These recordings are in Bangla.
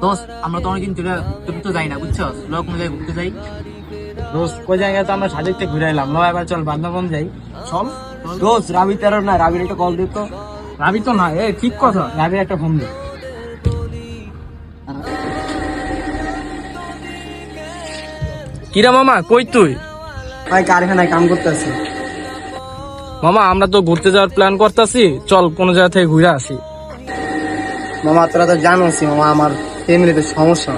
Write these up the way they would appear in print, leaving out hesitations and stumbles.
দোস্ত আমরা তো অনেকদিন থেকে তুমি তো যাই না বুঝছো, লোক কোনো জায়গায় ঘুরতে যাই। দোস্ত কই জায়গায় তো আমরা সাজেকতে ঘুরে এলাম, লো এবার চল বান্দরবন যাই। চল দোস্ত, রাবি তেরো না, রাবির একটা কল দিত। রাবি তো না, ঠিক কথা, রাবির একটা ফোন দে। কিরা মামা, কই তুই? ভাই কারখানায় কাম করতেছি। মামা আমরা তো ঘুরতে যাওয়ার প্ল্যান করতেছি, চল কোনো জায়গা থেকে ঘুরে আসি। মামা তোরা তো জানোসই মামা, আমার ফ্যামিলিতে সমস্যা।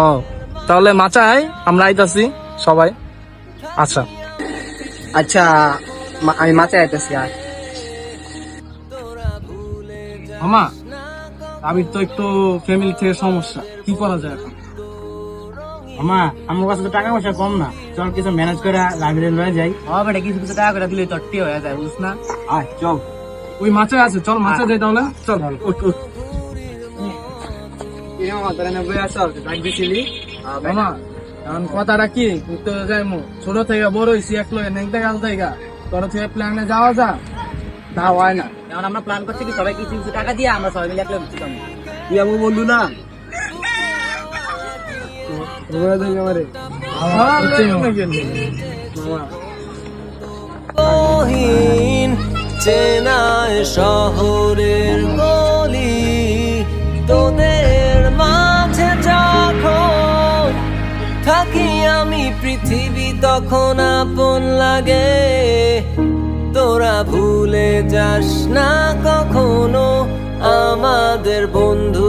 ও তাহলে মাচায় আমরা আইতাছি সবাই। আচ্ছা আচ্ছা আমি মাথায় আইতেছি। আর মামা, রাবির তো একটু ফ্যামিলি থেকে সমস্যা, কি করা যায় এখন? মামা আমার কাছে তো টাকা পয়সা কম না, চল কিছু ম্যানেজ করে লাইব্রেরি লয়ে যাই। বেটা কিছু কিছু টাকা করে দিলে তট্টি হয়ে যায় বুঝ না। আয় চল। ওই মাচায় আছে, চল মাচায় যাই তাহলে, চল উঠ উঠ। মামা তোরা না বই আসল ডাক দিছিলি। মামা এখন কথাটা কি, ঘুরতে যাইমু, ছোট থেকে বড় হইছি এক লগে নেংটা গাল থেকে, তোর থেকে প্ল্যানে যাওয়া যা, তা হয় না। এখন আমরা প্ল্যান করছি কি সবাই কিছু কিছু টাকা দিয়ে আমরা সবাই মিলে একলা ঘুরতে যাবো। তুই আমার বন্ধু না? গহীন চেনায় শহরের গলি, তোদের মাঝে যখন থাকি আমি পৃথিবী তখন আপন লাগে। তোরা ভুলে যাস না কখনো আমাদের বন্ধু